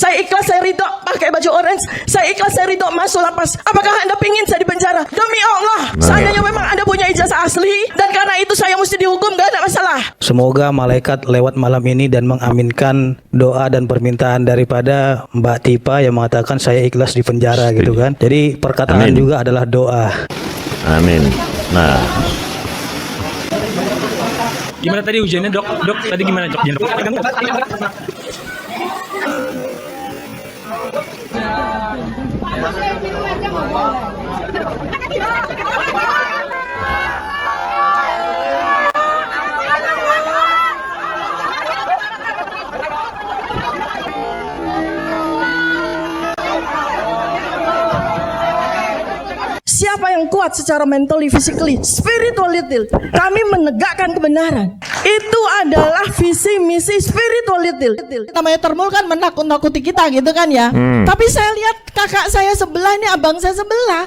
Saya ikhlas, saya ridho pakai baju orange. Saya ikhlas, saya ridho masuk lapas. Apakah Anda pingin saya di penjara? Demi Allah, seandainya memang Anda punya ijazah asli dan karena itu saya mesti dihukum, gak ada masalah. Semoga malaikat lewat malam ini dan mengaminkan doa dan permintaan daripada Mbak Tifa yang mengatakan saya ikhlas di penjara gitu kan. Jadi perkataan juga adalah doa. Amin. Nah, gimana tadi ujiannya dok? Dok tadi gimana dok? Siapa yang kuat secara mentally, physically, spiritually, kami menegakkan kebenaran. Itu adalah visi misi spirituality. Namanya Termul kan menakut-nakuti kita gitu kan ya. Tapi saya lihat kakak saya sebelah ini, abang saya sebelah,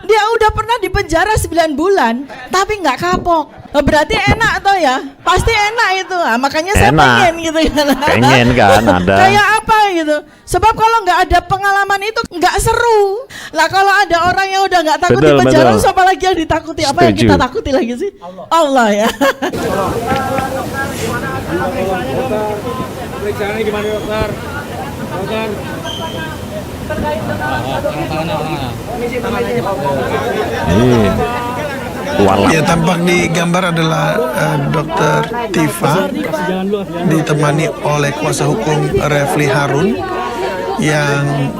dia udah pernah di penjara 9 bulan tapi nggak kapok. Berarti enak toh ya, pasti enak itu. Makanya saya pengen gitu kan. Pengen kan ada. Kayak apa gitu. Sebab kalau nggak ada pengalaman itu nggak seru. Lah kalau ada orang yang udah nggak takut di penjara, siapa lagi yang ditakuti? Apa yang kita takuti lagi sih? Allah ya. Periksaannya gimana dokter? Dokter. Ya, tampak di gambar adalah Dr. Tifa ditemani oleh kuasa hukum Refli Harun yang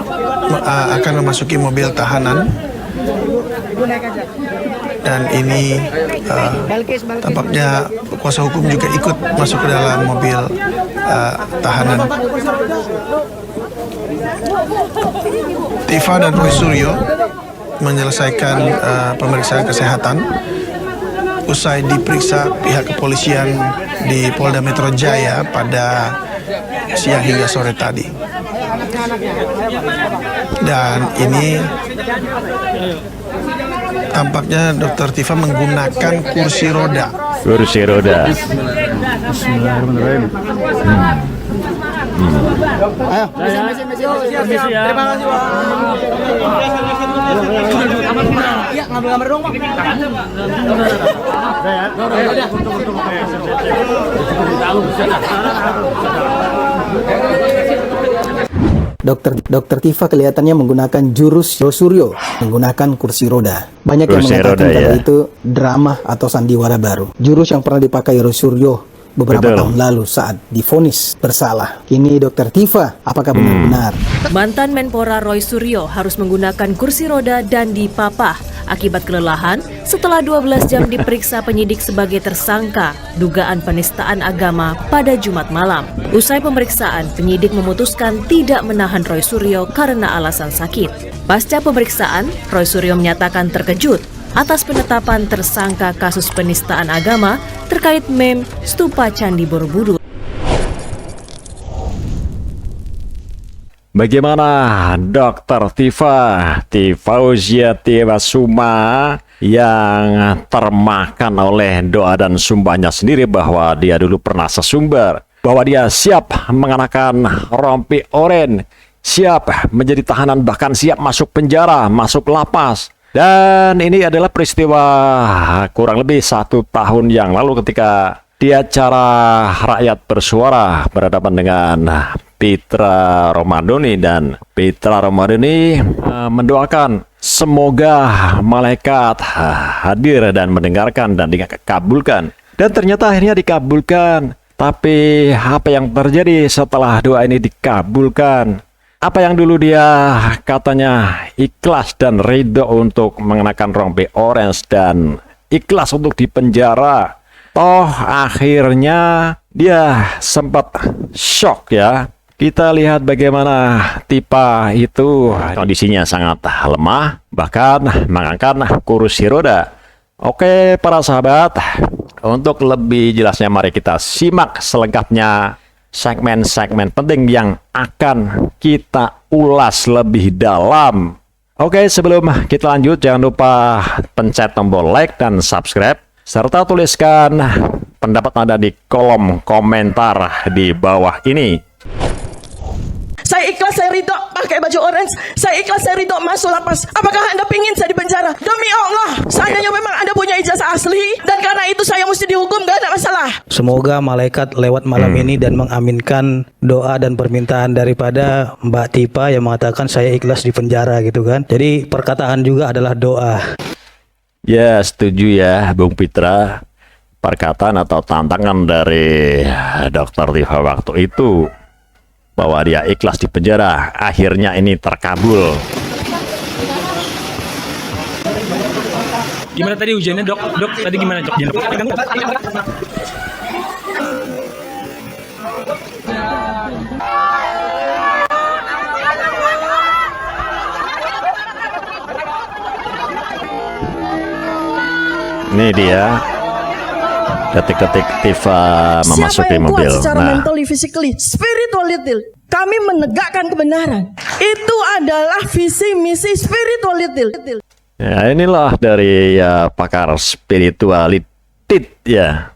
akan memasuki mobil tahanan. Dan ini tampaknya kuasa hukum juga ikut masuk ke dalam mobil tahanan. Tifa dan Roy Suryo menyelesaikan pemeriksaan kesehatan usai diperiksa pihak kepolisian di Polda Metro Jaya pada siang hingga sore tadi. Dan ini tampaknya Dr. Tifa menggunakan kursi roda. Kursi roda. Bismillahirrahmanirrahim. Ayo, permisi ya. Terima kasih, Pak. Iya, ngambil-ngambil dong, Pak. Dokter Tifa kelihatannya menggunakan jurus Suryo, menggunakan kursi roda. Banyak yang mengatakan kalau itu drama atau sandiwara baru. Jurus yang pernah dipakai Suryo beberapa tahun lalu saat divonis bersalah. Kini Dokter Tifa, apakah benar-benar? Mantan Menpora Roy Suryo harus menggunakan kursi roda dan dipapah akibat kelelahan setelah 12 jam diperiksa penyidik sebagai tersangka dugaan penistaan agama pada Jumat malam. Usai pemeriksaan, penyidik memutuskan tidak menahan Roy Suryo karena alasan sakit. Pasca pemeriksaan, Roy Suryo menyatakan terkejut atas penetapan tersangka kasus penistaan agama terkait meme Stupa Candi Borobudur. Bagaimana Dr. Tifauzia Tiwasuma yang termakan oleh doa dan sumbahnya sendiri bahwa dia dulu pernah sesumber, bahwa dia siap mengenakan rompi oranye, siap menjadi tahanan, bahkan siap masuk penjara, masuk lapas. Dan ini adalah peristiwa kurang lebih 1 tahun yang lalu ketika di acara Rakyat Bersuara berhadapan dengan Pitra Romadhoni, dan Pitra Romadhoni mendoakan semoga malaikat hadir dan mendengarkan dan dikabulkan. Dan ternyata akhirnya dikabulkan. Tapi apa yang terjadi setelah doa ini dikabulkan? Apa yang dulu dia katanya ikhlas dan ridho untuk mengenakan rompi orange dan ikhlas untuk dipenjara, toh akhirnya dia sempat shock ya. Kita lihat bagaimana Tifa itu kondisinya sangat lemah, bahkan mengangkat kursi roda. Oke para sahabat, untuk lebih jelasnya mari kita simak selengkapnya segmen-segmen penting yang akan kita ulas lebih dalam. Oke, sebelum kita lanjut, jangan lupa pencet tombol like dan subscribe, serta tuliskan pendapat Anda di kolom komentar di bawah ini. Saya ikhlas, saya ridho pakai baju orange. Saya ikhlas, saya ridho masuk lapas. Apakah Anda pingin saya di penjara? Demi Allah, seandainya memang Anda punya ijazah asli dan karena itu saya mesti dihukum, gak ada masalah. Semoga malaikat lewat malam ini dan mengaminkan doa dan permintaan daripada Mbak Tifa yang mengatakan saya ikhlas di penjara gitu kan. Jadi perkataan juga adalah doa. Ya, setuju ya Bung Pitra. Perkataan atau tantangan dari Dr. Tifa waktu itu bahwa dia ikhlas di penjara, akhirnya ini terkabul. Gimana tadi hujannya dok? Dok tadi gimana dok? Ini dia detik-detik Tifa memasuki Siapa yang mobil. kuat secara Nah, mentally, physically, spirituality, kami menegakkan kebenaran. Itu adalah visi misi spirituality. ya inilah dari pakar spiritualitas ya.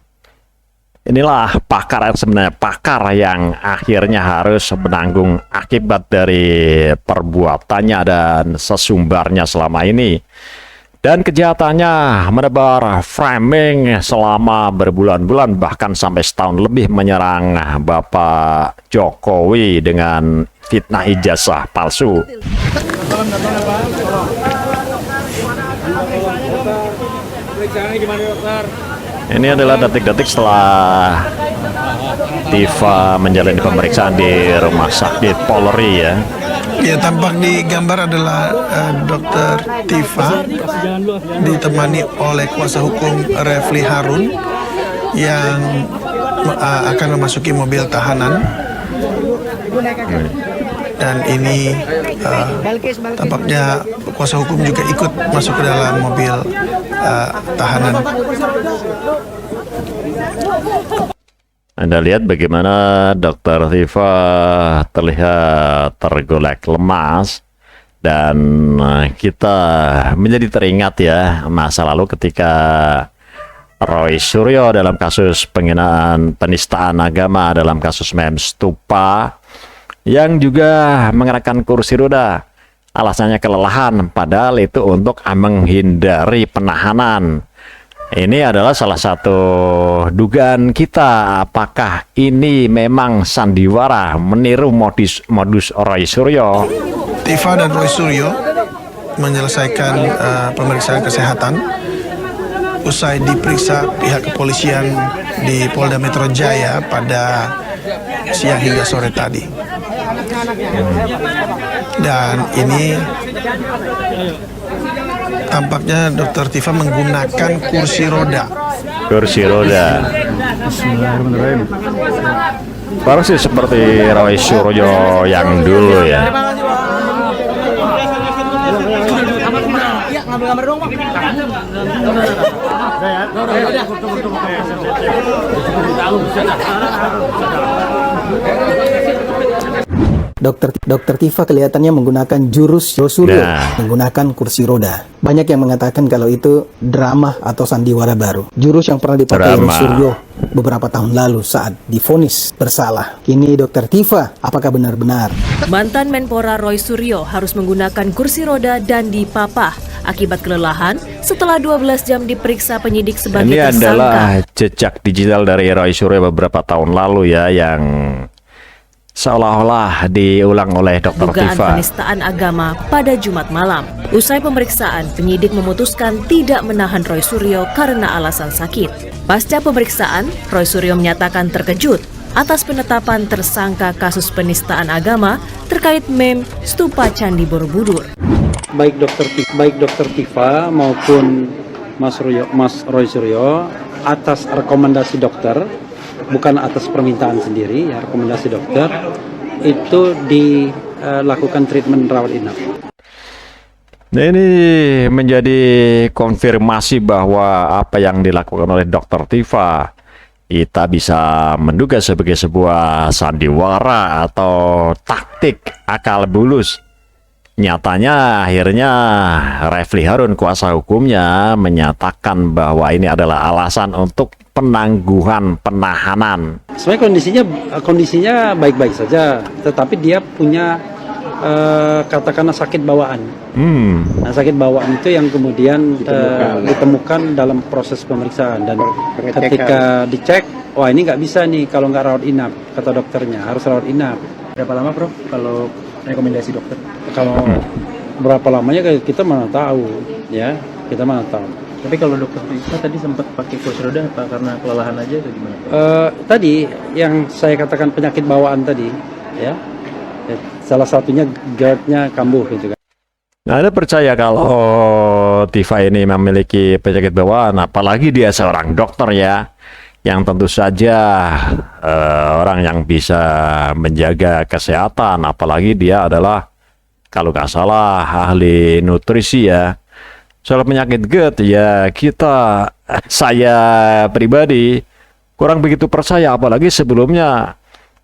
Inilah pakar sebenarnya, pakar yang akhirnya harus menanggung akibat dari perbuatannya dan sesumbarnya selama ini. Dan kejahatannya menebar framing selama berbulan-bulan bahkan sampai setahun lebih menyerang Bapak Jokowi dengan fitnah ijazah palsu. Ini adalah detik-detik setelah Tifa menjalani pemeriksaan di Rumah Sakit Polri ya. Ya, tampak di gambar adalah Dr. Tifa ditemani oleh kuasa hukum Refli Harun yang akan memasuki mobil tahanan. Dan ini tampaknya kuasa hukum juga ikut masuk ke dalam mobil tahanan. Anda lihat bagaimana Dr. Tifa terlihat tergolek lemas dan kita menjadi teringat ya masa lalu ketika Roy Suryo dalam kasus penghinaan penistaan agama dalam kasus mem stupa yang juga mengenakan kursi roda. Alasannya kelelahan, padahal itu untuk menghindari penahanan. Ini adalah salah satu dugaan kita, apakah ini memang sandiwara meniru modus Roy Suryo. Tifa dan Roy Suryo menyelesaikan pemeriksaan kesehatan usai diperiksa pihak kepolisian di Polda Metro Jaya pada siang hingga sore tadi. Dan ini tampaknya Dr. Tifa menggunakan kursi roda. Kursi roda. Baru sih seperti Roy Suryo yang dulu ya. Dokter Tifa kelihatannya menggunakan jurus Suryo, Nah. menggunakan kursi roda. Banyak yang mengatakan kalau itu drama atau sandiwara baru. Jurus yang pernah dipakai Drama. Suryo beberapa tahun lalu saat divonis bersalah. Kini Dokter Tifa, apakah benar-benar Mantan Menpora Roy Suryo harus menggunakan kursi roda dan dipapah akibat kelelahan setelah 12 jam diperiksa penyidik sebagai Ini tersangka. adalah jejak digital dari Roy Suryo beberapa tahun lalu ya, yang seolah-olah diulang oleh Dr. Dugaan Tifa. penistaan agama pada Jumat malam. Usai pemeriksaan, penyidik memutuskan tidak menahan Roy Suryo karena alasan sakit. Pasca pemeriksaan, Roy Suryo menyatakan terkejut atas penetapan tersangka kasus penistaan agama terkait meme stupa Candi Borobudur. Baik Dr. Tifa maupun Mas Roy Suryo atas rekomendasi dokter, bukan atas permintaan sendiri, ya, rekomendasi dokter itu dilakukan treatment rawat inap. Nah, ini menjadi konfirmasi bahwa apa yang dilakukan oleh Dr. Tifa kita bisa menduga sebagai sebuah sandiwara atau taktik akal bulus. Nyatanya akhirnya Refli Harun kuasa hukumnya menyatakan bahwa ini adalah alasan untuk penangguhan penahanan. Sebenarnya kondisinya baik-baik saja, tetapi dia punya katakanlah sakit bawaan. Nah, sakit bawaan itu yang kemudian ditemukan dalam proses pemeriksaan, dan ketika dicek, wah ini nggak bisa nih kalau nggak rawat inap, kata dokternya harus rawat inap. Berapa lama, Prof, kalau rekomendasi dokter? Kalau berapa lamanya kita mana tahu, ya kita mana tahu. Tapi kalau dokter Tifah tadi sempat pakai kursi roda apa karena kelelahan aja atau gimana? Tadi yang saya katakan penyakit bawaan tadi, ya salah satunya GERD-nya kambuh gitu kan. Nah, Anda percaya kalau Tifah ini memiliki penyakit bawaan, apalagi dia seorang dokter ya, yang tentu saja orang yang bisa menjaga kesehatan, apalagi dia adalah kalau nggak salah ahli nutrisi ya. Soal penyakit GERD ya saya pribadi kurang begitu percaya, apalagi sebelumnya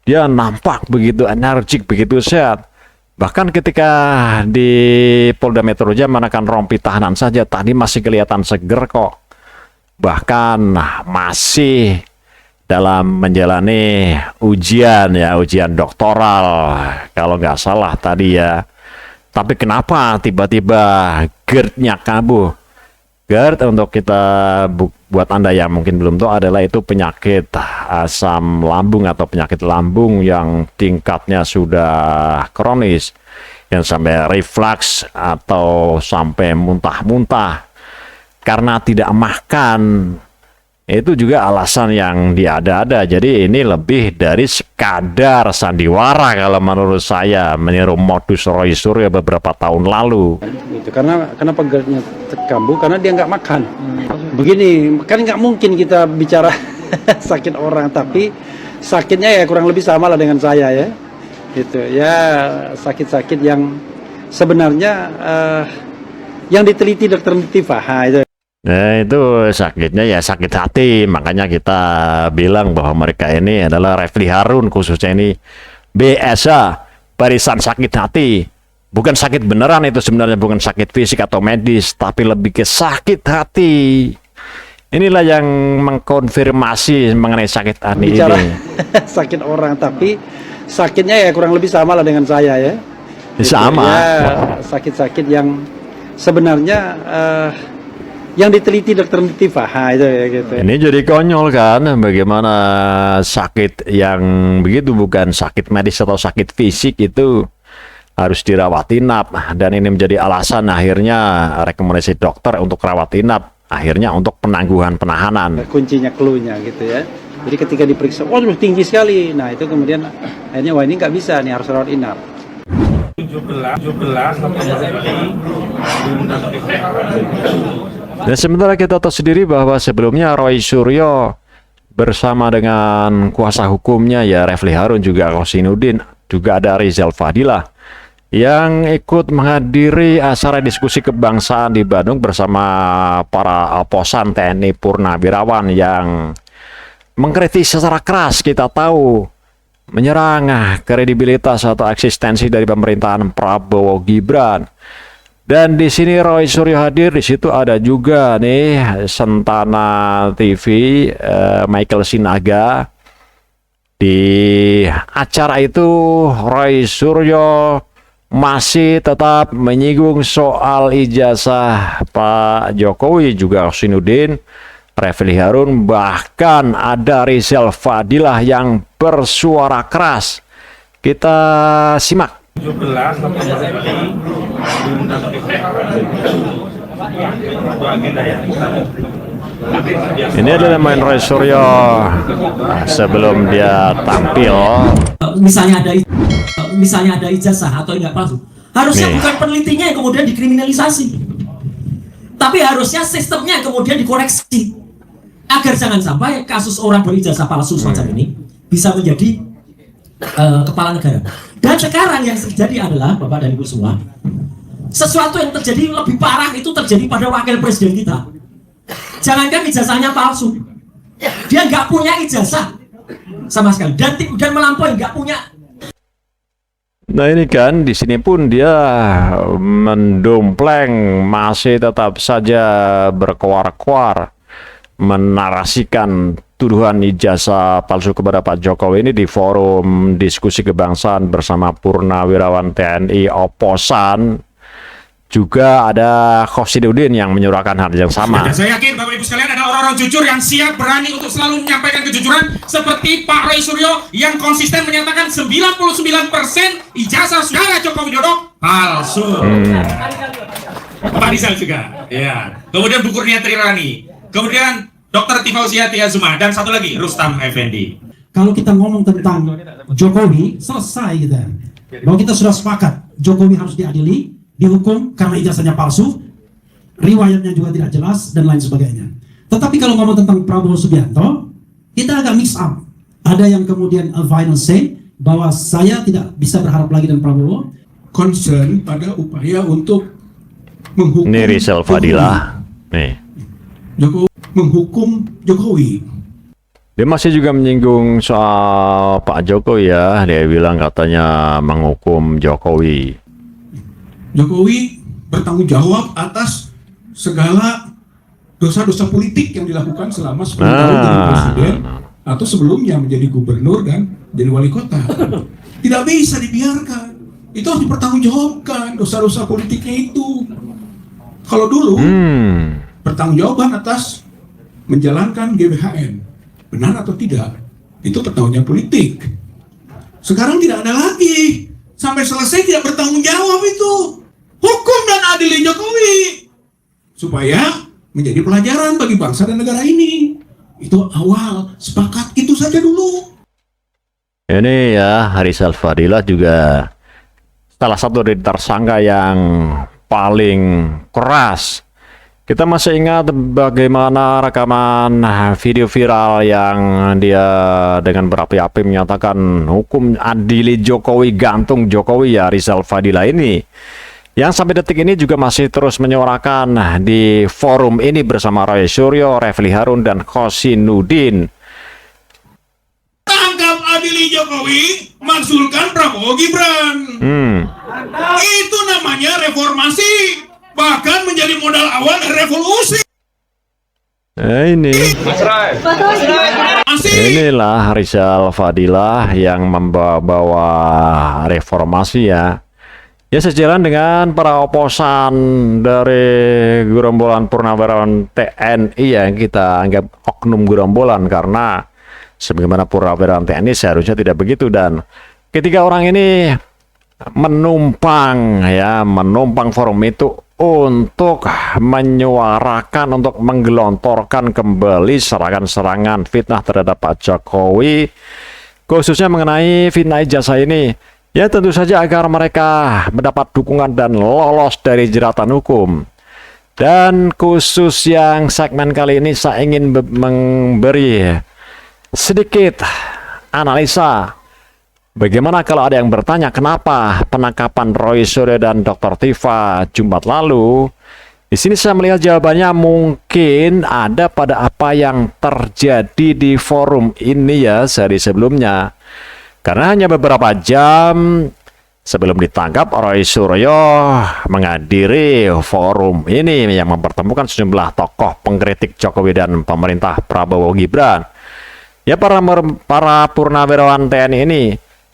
dia nampak begitu energik, begitu sehat. Bahkan ketika di Polda Metro Jaya menekan rompi tahanan saja, tadi masih kelihatan seger kok. Bahkan masih dalam menjalani ujian doktoral, kalau nggak salah tadi ya. Tapi kenapa tiba-tiba GERD-nya kambuh? GERD untuk kita buat Anda yang mungkin belum tahu adalah itu penyakit asam lambung atau penyakit lambung yang tingkatnya sudah kronis, yang sampai reflux atau sampai muntah-muntah karena tidak makan. Itu juga alasan yang diada-ada. Jadi ini lebih dari sekadar sandiwara kalau menurut saya, meniru modus Roy Suryo beberapa tahun lalu. Gitu. Karena kenapa GERD-nya kambuh? Karena dia nggak makan. Begini, kan nggak mungkin kita bicara sakit orang, tapi sakitnya ya kurang lebih sama lah dengan saya ya. Gitu ya, sakit-sakit yang sebenarnya yang diteliti dokter Tifah itu. Nah, itu sakitnya ya sakit hati, makanya kita bilang bahwa mereka ini adalah Refli Harun, khususnya ini BSA, barisan sakit hati. Bukan sakit beneran itu sebenarnya, bukan sakit fisik atau medis, tapi lebih ke sakit hati. Inilah yang mengkonfirmasi mengenai sakit hati bicara ini. Sakit orang, tapi sakitnya ya kurang lebih sama lah dengan saya ya. Gitu. Sama. Ya, sakit-sakit yang sebenarnya yang diteliti dokter Tifah itu ya gitu. Ini jadi konyol kan, bagaimana sakit yang begitu bukan sakit medis atau sakit fisik itu harus dirawat inap, dan ini menjadi alasan akhirnya rekomendasi dokter untuk rawat inap, akhirnya untuk penangguhan penahanan. Kuncinya, clue-nya gitu ya. Jadi ketika diperiksa, oh tinggi sekali. Nah itu kemudian akhirnya wah ini nggak bisa nih, harus rawat inap. 17 Dan sementara kita tahu sendiri bahwa sebelumnya Roy Suryo bersama dengan kuasa hukumnya ya Refli Harun, juga Rosinudin, juga ada Rizal Fadilah yang ikut menghadiri acara diskusi kebangsaan di Bandung bersama para oposan TNI Purnawirawan yang mengkritik secara keras, kita tahu, menyerang kredibilitas atau eksistensi dari pemerintahan Prabowo Gibran. Dan di sini Roy Suryo hadir, di situ ada juga nih Sentana TV, Michael Sinaga. Di acara itu Roy Suryo masih tetap menyinggung soal ijazah Pak Jokowi, juga Rosinudin, Refli Harun, bahkan ada Rizal Fadilah yang bersuara keras. Kita simak. 17 Ini adalah main Roy Suryo sebelum dia tampil. Misalnya ada ijazah atau enggak palsu, harusnya bukan penelitinya yang kemudian dikriminalisasi, tapi harusnya sistemnya kemudian dikoreksi agar jangan sampai kasus orang berijazah palsu semacam ini bisa menjadi kepala negara. Dan sekarang yang terjadi adalah, Bapak dan Ibu semua, sesuatu yang terjadi lebih parah itu terjadi pada wakil presiden kita. Jangankan ijazahnya palsu, dia nggak punya ijazah sama sekali, dan melampaui, nggak punya. Nah ini kan di sini pun dia mendompleng, masih tetap saja berkoar-koar menarasikan tuduhan ijazah palsu kepada Pak Jokowi ini di forum diskusi kebangsaan bersama Purnawirawan TNI Oposan. Juga ada Khosinuddin yang menyuarakan hal yang sama. Dan saya yakin Bapak Ibu sekalian ada orang-orang jujur yang siap berani untuk selalu menyampaikan kejujuran seperti Pak Roy Suryo yang konsisten menyatakan 99% ijazah saudara Joko Widodo palsu. Pak Rizal juga. Ya. Kemudian Bu Kurnia Trirani. Kemudian Dr. Tifauziah Tiazuma dan satu lagi Rustam Effendi. Kalau kita ngomong tentang Jokowi, selesai kita. Bahwa kita sudah sepakat, Jokowi harus diadili, dihukum karena ijazahnya palsu, riwayatnya juga tidak jelas, dan lain sebagainya. Tetapi kalau ngomong tentang Prabowo Subianto, kita agak mix up. Ada yang kemudian a final say, bahwa saya tidak bisa berharap lagi dengan Prabowo. Concern pada upaya untuk menghukum Ini Rizal Fadilah. Nih. menghukum Jokowi. Dia masih juga menyinggung soal Pak Jokowi ya. Dia bilang katanya menghukum Jokowi. Jokowi bertanggung jawab atas segala dosa-dosa politik yang dilakukan selama 10 tahun jadi presiden atau sebelumnya menjadi gubernur dan jadi wali kota. Tidak bisa dibiarkan. Itu harus dipertanggungjawabkan dosa-dosa politiknya itu. Kalau dulu pertanggungjawaban atas menjalankan GBHN, benar atau tidak, itu pertanggungjawaban politik. Sekarang tidak ada lagi. Sampai selesai tidak bertanggung jawab itu. Hukum dan adili Jokowi supaya menjadi pelajaran bagi bangsa dan negara ini. Itu awal, sepakat itu saja dulu. Ini ya Rizal Fadilah juga salah satu dari tersangka yang paling keras. Kita masih ingat bagaimana rekaman video viral yang dia dengan berapi-api menyatakan hukum adili Jokowi, gantung Jokowi ya Rizal Fadilah ini. Yang sampai detik ini juga masih terus menyuarakan di forum ini bersama Roy Suryo, Refli Harun, dan Khosinuddin. Tangkap adili Jokowi, maksulkan Prabowo Gibran. Itu namanya reformasi. Bahkan menjadi modal awal revolusi. Inilah Rizal Fadilah yang membawa reformasi ya. Ya sejalan dengan para oposan dari gerombolan Purnawirawan TNI yang kita anggap oknum gerombolan, karena sebagaimana Purnawirawan TNI seharusnya tidak begitu. Dan ketiga orang ini menumpang forum itu untuk menyuarakan, untuk menggelontorkan kembali serangan-serangan fitnah terhadap Pak Jokowi, khususnya mengenai fitnah ijazah ini. Ya tentu saja agar mereka mendapat dukungan dan lolos dari jeratan hukum. Dan khusus yang segmen kali ini saya ingin memberi sedikit analisa. Bagaimana kalau ada yang bertanya kenapa penangkapan Roy Suryo dan Dr. Tifa Jumat lalu? Di sini saya melihat jawabannya mungkin ada pada apa yang terjadi di forum ini ya sehari sebelumnya. Karena hanya beberapa jam sebelum ditangkap, Roy Suryo menghadiri forum ini yang mempertemukan sejumlah tokoh pengkritik Jokowi dan pemerintah Prabowo Gibran. Ya para Purnawirawan TNI ini.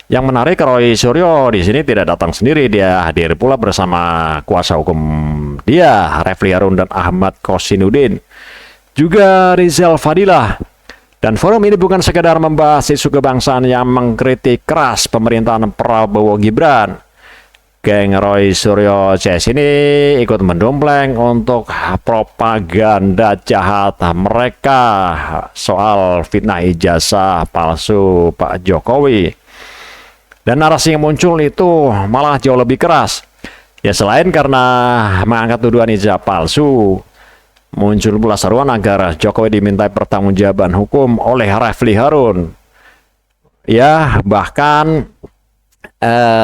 Yang menarik, Roy Suryo di sini tidak datang sendiri, dia hadir pula bersama kuasa hukum dia, Refli Harun dan Ahmad Khosinuddin, juga Rizal Fadilah. Dan forum ini bukan sekedar membahas isu kebangsaan yang mengkritik keras pemerintahan Prabowo Gibran. Geng Roy Suryo CS ini ikut mendompleng untuk propaganda jahat mereka soal fitnah ijazah palsu Pak Jokowi. Dan narasi yang muncul itu malah jauh lebih keras. Ya selain karena mengangkat tuduhan ijazah palsu, muncul pula seruan agar Jokowi dimintai pertanggungjawaban hukum oleh Refli Harun. Ya bahkan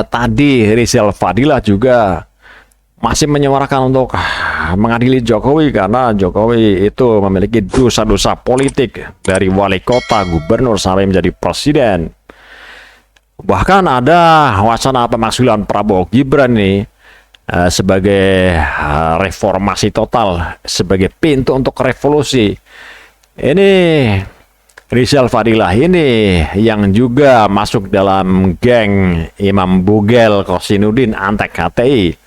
tadi Rizal Fadilah juga masih menyuarakan untuk mengadili Jokowi karena Jokowi itu memiliki dosa-dosa politik dari wali kota, gubernur sampai menjadi presiden. Bahkan ada wacana pemaksulan Prabowo Gibran nih sebagai reformasi total, sebagai pintu untuk revolusi. Ini Rizal Fadilah ini yang juga masuk dalam geng Imam Bugel Kosinudin Antek HTI.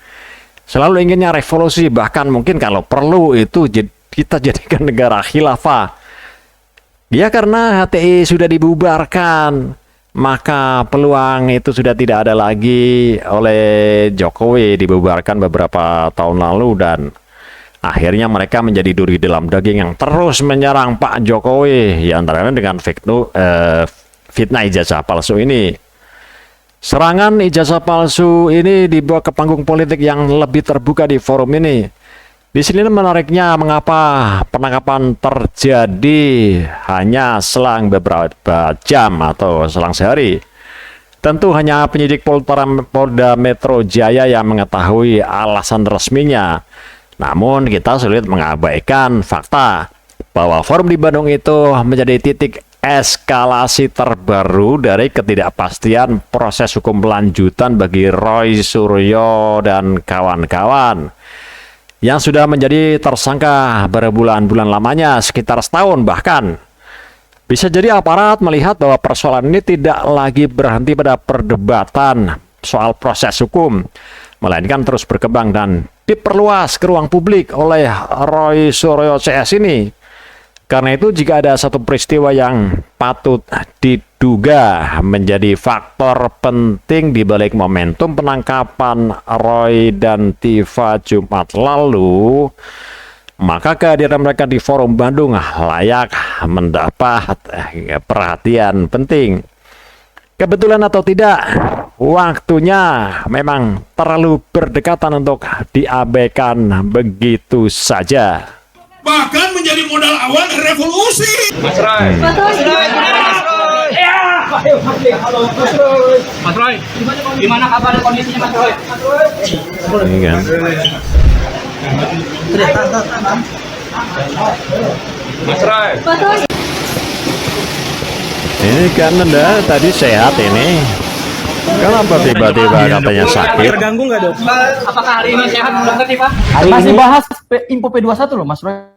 Selalu inginnya revolusi, bahkan mungkin kalau perlu itu kita jadikan negara khilafah. Ya karena HTI sudah dibubarkan, maka peluang itu sudah tidak ada lagi oleh Jokowi, dibubarkan beberapa tahun lalu, dan akhirnya mereka menjadi duri dalam daging yang terus menyerang Pak Jokowi, ya antaranya dengan fitnah ijazah palsu ini. Serangan ijazah palsu ini dibawa ke panggung politik yang lebih terbuka di forum ini. Di sini menariknya mengapa penangkapan terjadi hanya selang beberapa jam atau selang sehari. Tentu hanya penyidik Polda Metro Jaya yang mengetahui alasan resminya. Namun kita sulit mengabaikan fakta bahwa forum di Bandung itu menjadi titik eskalasi terbaru dari ketidakpastian proses hukum lanjutan bagi Roy Suryo dan kawan-kawan yang sudah menjadi tersangka berbulan-bulan lamanya, sekitar setahun bahkan. Bisa jadi aparat melihat bahwa persoalan ini tidak lagi berhenti pada perdebatan soal proses hukum, melainkan terus berkembang dan diperluas ke ruang publik oleh Roy Suryo CS ini. Karena itu jika ada satu peristiwa yang patut diduga menjadi faktor penting di balik momentum penangkapan Roy dan Tifa Jumat lalu, maka kehadiran mereka di forum Bandung layak mendapat perhatian penting. Kebetulan atau tidak, waktunya memang terlalu berdekatan untuk diabaikan begitu saja. Bahkan menjadi modal awal revolusi. Mas Roy. Mas Roy, gimana kabar kondisinya Mas Roy? Ini kan. Mas Roy. Ini kan Anda tadi sehat ini. Kenapa tiba-tiba katanya sakit? Terganggu nggak dok? Apakah hari ini sehat dokter Tifa? Masih bahas info P21 loh Mas Roy.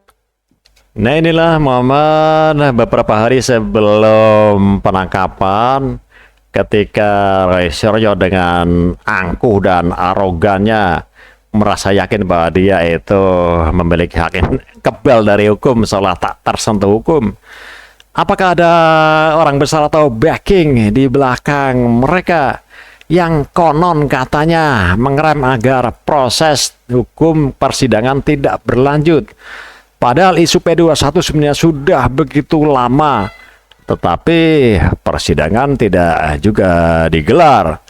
Nah inilah momen beberapa hari sebelum penangkapan ketika Roy Suryo dengan angkuh dan arogannya merasa yakin bahwa dia itu memiliki hak yang kebal dari hukum seolah tak tersentuh hukum. Apakah ada orang besar atau backing di belakang mereka yang konon katanya mengerem agar proses hukum persidangan tidak berlanjut? Padahal isu P21 sebenarnya sudah begitu lama, tetapi persidangan tidak juga digelar.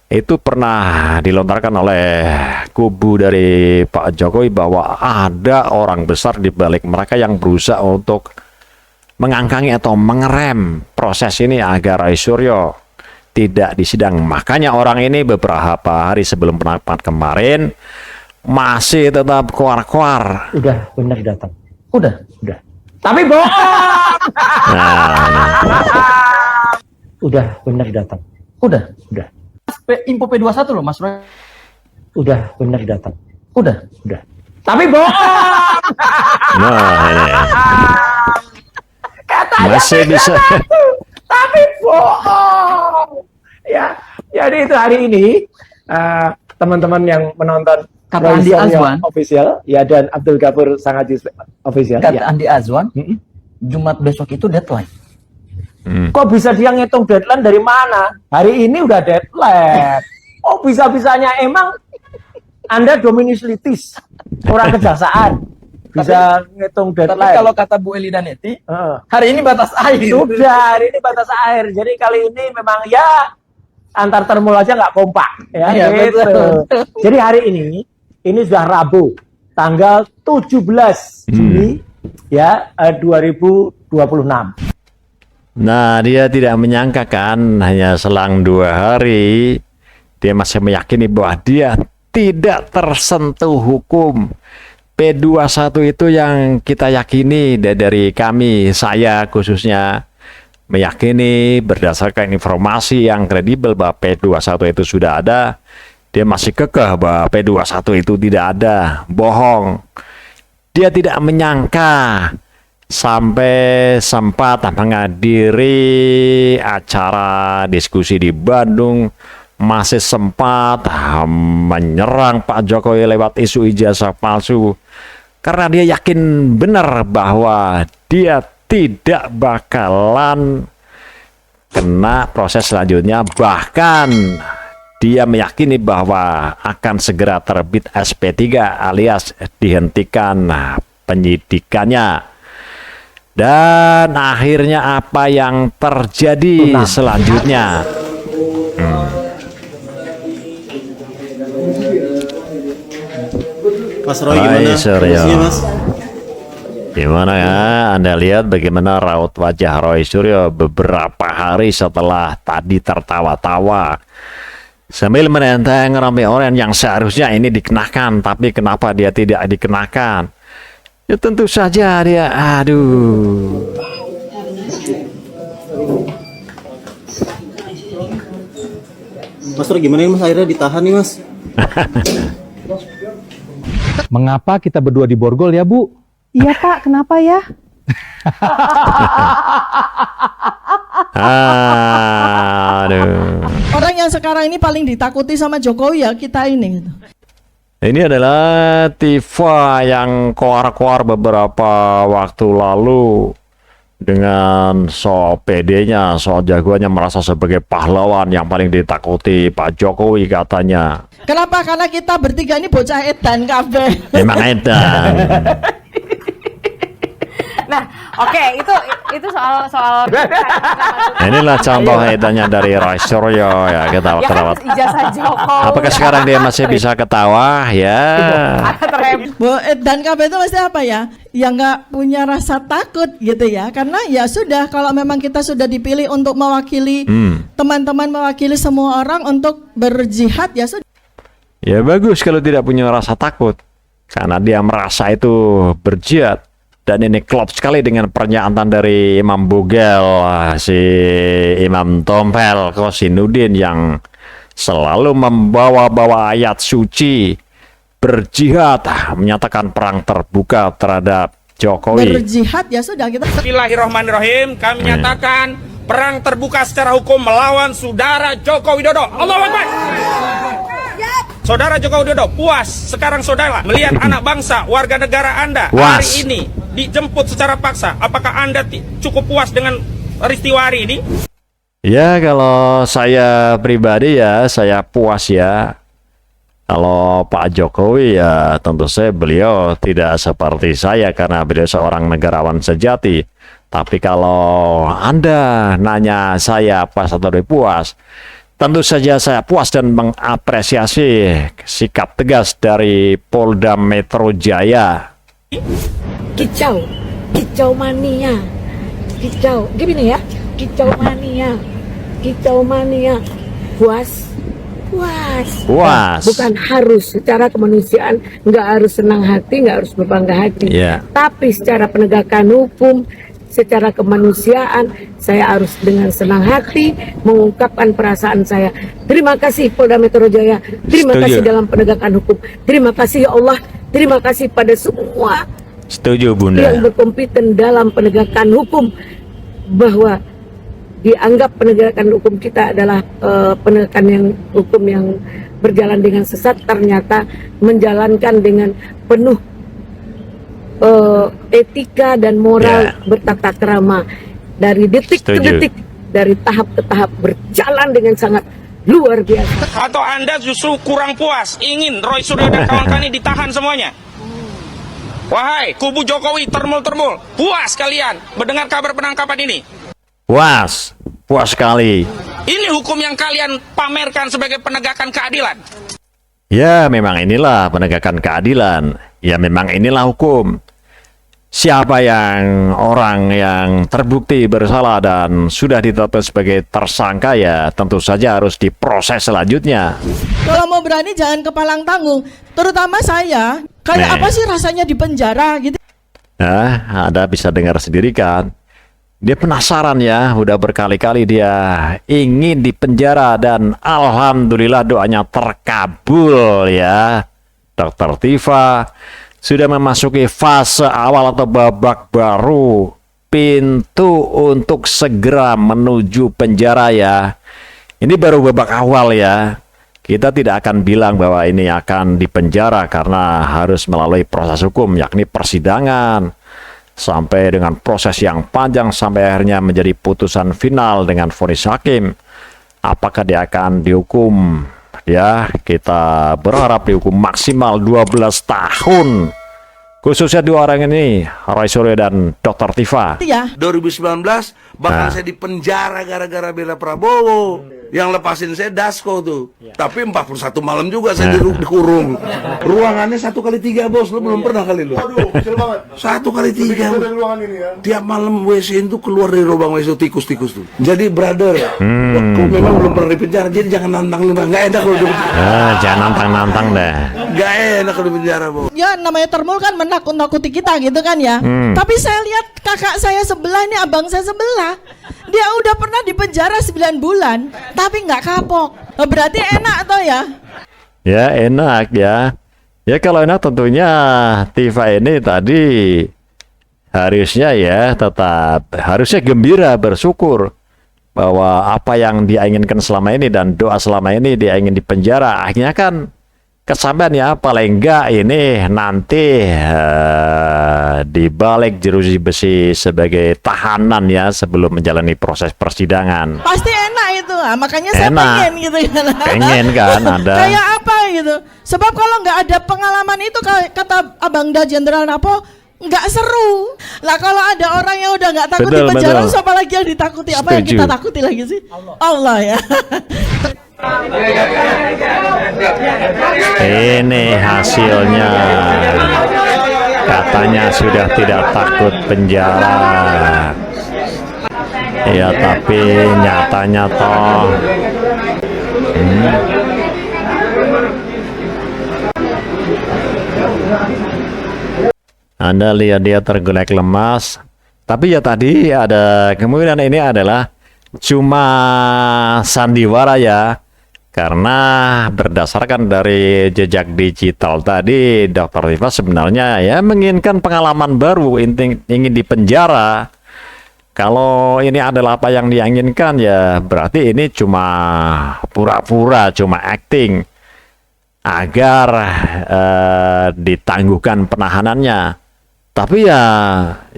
Itu pernah dilontarkan oleh kubu dari Pak Jokowi bahwa ada orang besar di balik mereka yang berusaha untuk mengangkangi atau mengerem proses ini agar Roy Suryo tidak disidang. Makanya orang ini beberapa hari sebelum penangkapan kemarin masih tetap kuar-kuar. Udah benar datang. Udah. Tapi bohong. Udah benar datang. Udah. Info P21 loh Mas Roy. Udah benar datang. Udah. Tapi bohong. Nah, ini. Masih bisa. Tapi bohong. Ya, jadi itu hari ini teman-teman yang menonton Kata Andi Azwan official ya dan Abdul Ghafur Sangaji official. Kata Andi Azwan, Jumat besok itu deadline. Kok bisa dia ngitung deadline dari mana? Hari ini udah deadline. Oh bisa-bisanya emang Anda Dominus Litis, orang kejaksaan. Bisa ngitung deadline. Tapi kalau kata Bu Eli Daneti, hari ini batas air. Sudah, hari ini batas air. Jadi kali ini memang ya antar termul aja nggak kompak. Ya, gitu. Jadi hari ini sudah Rabu, tanggal 17 Juni ya 2026. Nah, dia tidak menyangka kan, hanya selang 2 hari dia masih meyakini bahwa dia tidak tersentuh hukum. P21 itu yang kita yakini dari kami, saya khususnya meyakini berdasarkan informasi yang kredibel bahwa P21 itu sudah ada. Dia masih kekeh bahwa P21 itu tidak ada, bohong. Dia tidak menyangka sampai sempat menghadiri acara diskusi di Bandung, masih sempat menyerang Pak Jokowi lewat isu ijazah palsu karena dia yakin benar bahwa dia tidak bakalan kena proses selanjutnya, bahkan dia meyakini bahwa akan segera terbit SP3 alias dihentikan penyidikannya. Dan akhirnya apa yang terjadi selanjutnya? Mas Roy gimana? Kondisinya, Mas? Gimana ya? Anda lihat bagaimana raut wajah Roy Suryo beberapa hari setelah tadi tertawa-tawa sambil menenteng Romeo Oren yang seharusnya ini dikenakan, tapi kenapa dia tidak dikenakan? Ya tentu saja dia, aduh. Mas Roy gimana nih Mas, akhirnya ditahan nih Mas? Mengapa kita berdua di borgol ya Bu? Iya Pak, kenapa ya? Aduh. Orang yang sekarang ini paling ditakuti sama Jokowi ya kita ini. Gitu. Ini adalah Tifa yang koar-koar beberapa waktu lalu dengan so PD-nya, so jagoannya merasa sebagai pahlawan yang paling ditakuti Pak Jokowi katanya. Kenapa? Karena kita bertiga ini bocah edan kabeh. Memang edan. Nah, oke, itu soal Inilah contoh edannya dari Roy Suryo ya, kita kan ijazah Jokowi. Apakah sekarang dia masih bisa ketawa ya? Dan kabeh itu mesti apa ya? Yang nggak punya rasa takut gitu ya. Karena ya sudah, kalau memang kita sudah dipilih untuk mewakili teman-teman, mewakili semua orang untuk berjihad ya sudah. Ya bagus kalau tidak punya rasa takut, karena dia merasa itu berjihad. Dan ini klop sekali dengan pernyataan dari Imam Bugel, si Imam Tompel Kosinudin yang selalu membawa-bawa ayat suci berjihad, menyatakan perang terbuka terhadap Jokowi. Berjihad ya sudah kita. Bismillahirrahmanirrahim. Kami nyatakan perang terbuka secara hukum melawan saudara Joko Widodo. Allahu Akbar. Saudara Joko Widodo puas sekarang saudara melihat anak bangsa warga negara Anda hari ini dijemput secara paksa. Apakah Anda cukup puas dengan peristiwa hari ini? Ya kalau saya pribadi ya saya puas ya. Kalau Pak Jokowi ya tentu saja beliau tidak seperti saya karena beliau seorang negarawan sejati. Tapi kalau Anda nanya saya puas atau tidak puas, tentu saja saya puas dan mengapresiasi sikap tegas dari Polda Metro Jaya. Kicau mania, gini ya, kicau mania, puas. Bukan harus secara kemanusiaan, nggak harus senang hati, nggak harus berbangga hati. Tapi secara penegakan hukum, secara kemanusiaan, saya harus dengan senang hati mengungkapkan perasaan saya. Terima kasih Polda Metro Jaya, terima kasih dalam penegakan hukum, terima kasih ya Allah, terima kasih pada semua yang berkompeten dalam penegakan hukum, bahwa dianggap penegakan hukum kita adalah penegakan hukum yang berjalan dengan sesat, ternyata menjalankan dengan penuh etika dan moral bertata krama, dari detik ke detik, dari tahap ke tahap, berjalan dengan sangat luar biasa. Atau Anda justru kurang puas, ingin Roy Suryo dan kawan-kawan ini ditahan semuanya? Wahai kubu Jokowi termul-termul, puas kalian mendengar kabar penangkapan ini? Puas sekali. Ini hukum yang kalian pamerkan sebagai penegakan keadilan. Ya memang inilah penegakan keadilan. Ya memang inilah hukum. Siapa yang orang yang terbukti bersalah dan sudah ditetapkan sebagai tersangka ya tentu saja harus diproses selanjutnya. Kalau mau berani jangan kepalang tanggung. Terutama saya, kayak apa sih rasanya di penjara gitu. Nah, Anda bisa dengar sendiri kan. Dia penasaran ya, udah berkali-kali dia ingin di penjara dan alhamdulillah doanya terkabul ya. Dr. Tifa sudah memasuki fase awal atau babak baru, pintu untuk segera menuju penjara ya. Ini baru babak awal ya. Kita tidak akan bilang bahwa ini akan dipenjara karena harus melalui proses hukum, yakni persidangan, sampai dengan proses yang panjang sampai akhirnya menjadi putusan final dengan vonis hakim. Apakah dia akan dihukum? Ya, kita berharap dihukum maksimal 12 tahun. Khususnya dua orang ini, Roy Suryo dan Dr. Tifa. 2019 bahkan saya dipenjara gara-gara bela Prabowo. Yang lepasin saya Dasko tuh. Tapi 41 malam juga saya dikurung. Ruangannya 1x3 bos, lu belum pernah kali lu. 1x3. Tiap malam WC itu keluar dari lubang WC tikus-tikus tuh. Jadi brother, aku memang belum pernah dipenjara, jadi jangan nantang lu, nggak enak kalau jangan nantang-nantang deh. Nggak enak kalau dipenjara bos. Ya namanya termul kan menakut-nakuti kita gitu kan ya. Tapi saya lihat kakak saya sebelah ini, abang saya sebelah, dia udah pernah dipenjara 9 bulan tapi nggak kapok. Berarti enak toh ya? Ya enak ya. Ya kalau enak tentunya Tifa ini tadi harusnya ya tetap harusnya gembira, bersyukur bahwa apa yang dia inginkan selama ini dan doa selama ini dia ingin dipenjara akhirnya kan kesampaian ya. Paling enggak ini nanti di balik jeruji besi sebagai tahanan ya sebelum menjalani proses persidangan. Pasti enak itu, makanya saya pengen gitu kan. Pengen kan ada. Kayak apa gitu. Sebab kalau nggak ada pengalaman itu kata Abang Da Jenderal Napo nggak seru. Lah kalau ada orang yang udah nggak takut di penjara, siapa lagi yang ditakuti? Apa yang kita takuti lagi sih? Allah ya. Ini hasilnya. Katanya sudah tidak takut penjara. Ya tapi nyatanya toh Anda lihat dia tergolek lemas. Tapi ya tadi ada kemungkinan ini adalah cuma sandiwara ya. Karena berdasarkan dari jejak digital tadi, Dr. Tifa sebenarnya ya menginginkan pengalaman baru, ingin dipenjara. Kalau ini adalah apa yang dia inginkan ya berarti ini cuma pura-pura, cuma acting agar ditangguhkan penahanannya. Tapi ya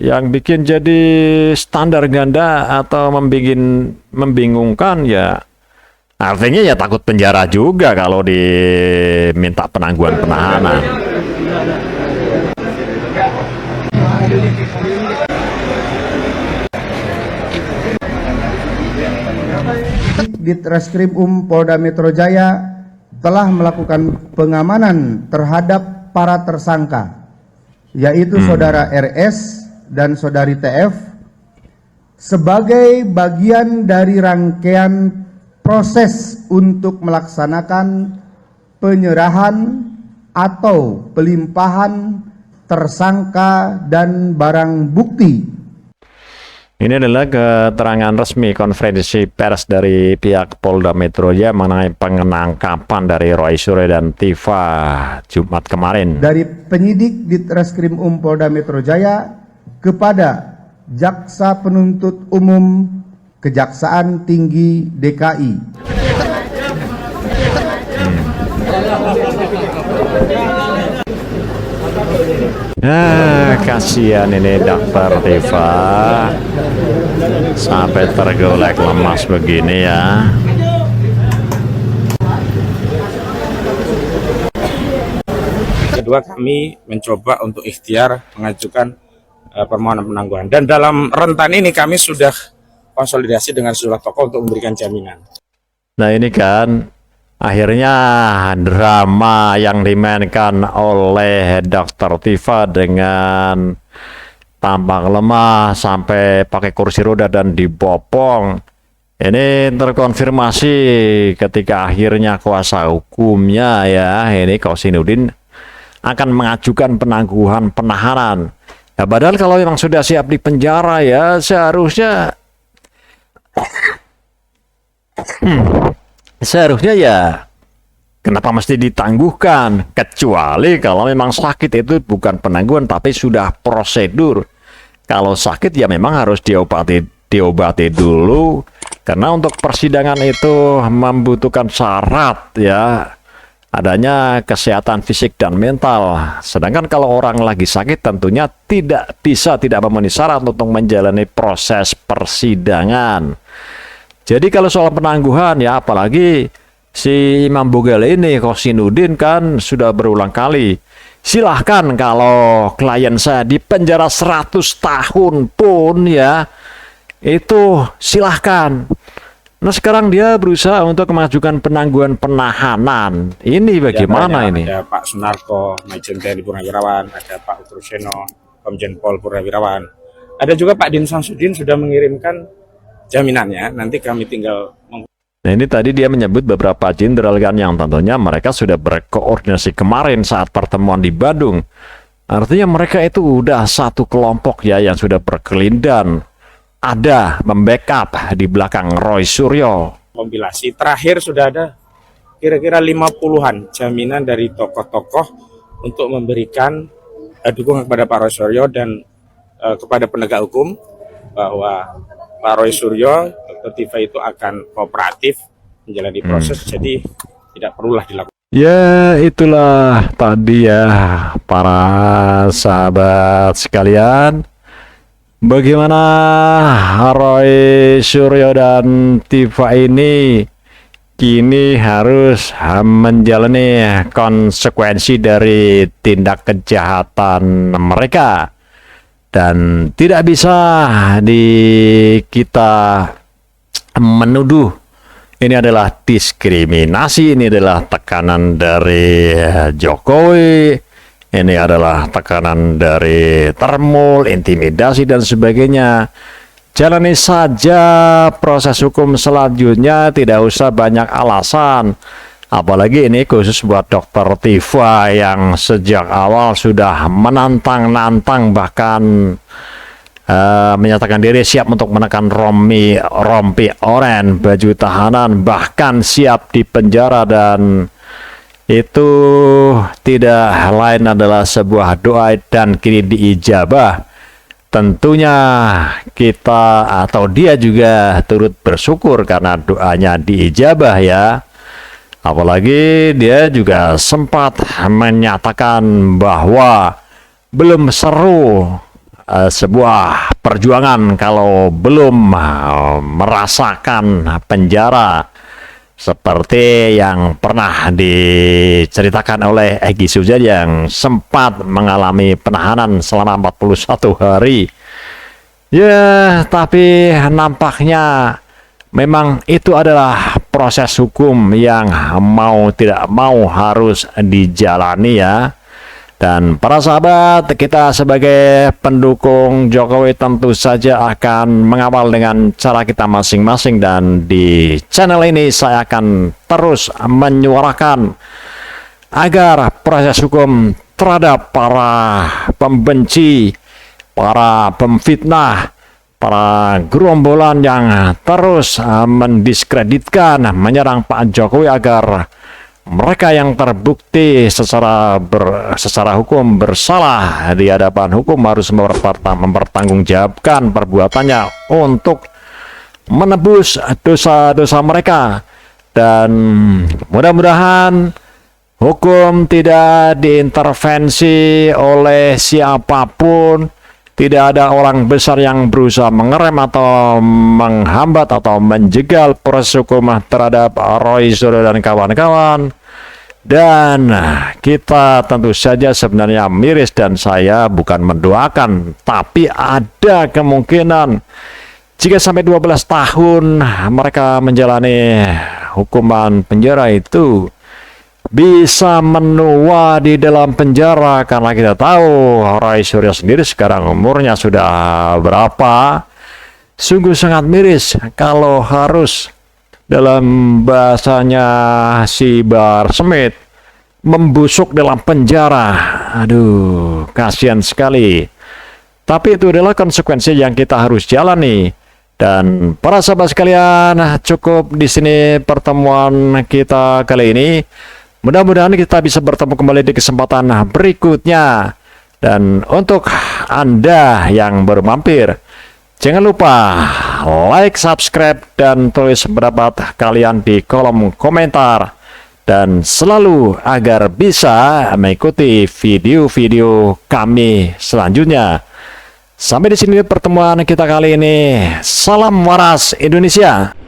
yang bikin jadi standar ganda atau membingungkan ya artinya ya takut penjara juga kalau diminta penangguhan penahanan. Ditreskrim Polda Metro Jaya telah melakukan pengamanan terhadap para tersangka, yaitu Saudara RS dan Saudari TF, sebagai bagian dari rangkaian proses untuk melaksanakan penyerahan atau pelimpahan tersangka dan barang bukti. Ini adalah keterangan resmi konferensi pers dari pihak Polda Metro Jaya mengenai penangkapan dari Roy Suryo dan Tifa Jumat kemarin. Dari penyidik Ditreskrim Polda Metro Jaya kepada Jaksa Penuntut Umum Kejaksaan Tinggi DKI. Kasihan ini Dr. Tifa sampai tergolek lemas begini ya. Kedua, kami mencoba untuk ikhtiar mengajukan permohonan penangguhan, dan dalam rentan ini kami sudah konsolidasi dengan sejumlah tokoh untuk memberikan jaminan. Nah ini kan akhirnya drama yang dimainkan oleh Dr. Tifa dengan tampak lemah sampai pakai kursi roda dan dibopong. Ini terkonfirmasi ketika akhirnya kuasa hukumnya ya ini Kausinuddin akan mengajukan penangguhan penahanan. Ya, padahal kalau memang sudah siap di penjara ya seharusnya ya Kenapa mesti ditangguhkan? Kecuali kalau memang sakit itu bukan penangguhan tapi sudah prosedur. Kalau sakit ya memang harus diobati dulu, karena untuk persidangan itu membutuhkan syarat ya adanya kesehatan fisik dan mental. Sedangkan kalau orang lagi sakit tentunya tidak memenuhi syarat untuk menjalani proses persidangan. Jadi kalau soal penangguhan ya, apalagi si Imam Bogal ini, Kosinudin kan sudah berulang kali, silahkan kalau klien saya di penjara 100 tahun pun ya, itu silahkan. Nah sekarang dia berusaha untuk mengajukan penangguhan penahanan. Ini bagaimana ini? Ada Pak Sunarko, Majen TNI Purnawirawan, ada Pak Ugroseno, Komjen Pol Purnawirawan. Ada juga Pak Din Samsudin sudah mengirimkan jaminannya, nanti kami tinggal. Nah ini tadi dia menyebut beberapa jenderal kan yang tentunya mereka sudah berkoordinasi kemarin saat pertemuan di Bandung. Artinya mereka itu udah satu kelompok ya yang sudah berkelindan. Ada membackup di belakang Roy Suryo. Kompilasi terakhir sudah ada kira-kira 50-an jaminan dari tokoh-tokoh untuk memberikan dukungan kepada Pak Roy Suryo dan kepada penegak hukum bahwa Pak Roy Suryo, Dr. Tifa itu akan kooperatif menjalani proses, jadi tidak perlulah dilakukan. Ya itulah tadi ya para sahabat sekalian, bagaimana Roy Suryo dan Tifa ini kini harus menjalani konsekuensi dari tindak kejahatan mereka. Dan tidak bisa kita menuduh ini adalah diskriminasi, ini adalah tekanan dari Jokowi, ini adalah tekanan dari Termul, intimidasi dan sebagainya. Jalani saja proses hukum selanjutnya, tidak usah banyak alasan. Apalagi ini khusus buat Dr. Tifa yang sejak awal sudah menantang-nantang, bahkan menyatakan diri siap untuk menekan rompi oren, baju tahanan, bahkan siap dipenjara, dan itu tidak lain adalah sebuah doa dan kini diijabah. Tentunya kita atau dia juga turut bersyukur karena doanya diijabah ya. Apalagi dia juga sempat menyatakan bahwa belum seru sebuah perjuangan kalau belum merasakan penjara seperti yang pernah diceritakan oleh Egy Sujana yang sempat mengalami penahanan selama 41 hari. Ya, tapi nampaknya memang itu adalah proses hukum yang mau tidak mau harus dijalani ya. Dan para sahabat, kita sebagai pendukung Jokowi tentu saja akan mengawal dengan cara kita masing-masing, dan di channel ini saya akan terus menyuarakan agar proses hukum terhadap para pembenci, para pemfitnah, para gerombolan yang terus mendiskreditkan, menyerang Pak Jokowi, agar mereka yang terbukti secara hukum bersalah di hadapan hukum harus mempertanggungjawabkan perbuatannya untuk menebus dosa-dosa mereka. Dan mudah-mudahan hukum tidak diintervensi oleh siapapun. Tidak ada orang besar yang berusaha mengerem atau menghambat atau menjegal proses hukum terhadap Roy Suryo dan kawan-kawan. Dan kita tentu saja sebenarnya miris, dan saya bukan mendoakan, tapi ada kemungkinan jika sampai 12 tahun mereka menjalani hukuman penjara itu bisa menua di dalam penjara, karena kita tahu Roy Suryo sendiri sekarang umurnya sudah berapa. Sungguh sangat miris kalau harus, dalam bahasanya si Bar Smith, membusuk dalam penjara. Aduh, kasihan sekali. Tapi itu adalah konsekuensi yang kita harus jalani. Dan para sahabat sekalian, cukup di sini pertemuan kita kali ini. Mudah-mudahan kita bisa bertemu kembali di kesempatan berikutnya. Dan untuk Anda yang baru mampir, jangan lupa like, subscribe, dan tulis pendapat kalian di kolom komentar. Dan selalu agar bisa mengikuti video-video kami selanjutnya. Sampai di sini pertemuan kita kali ini. Salam waras Indonesia.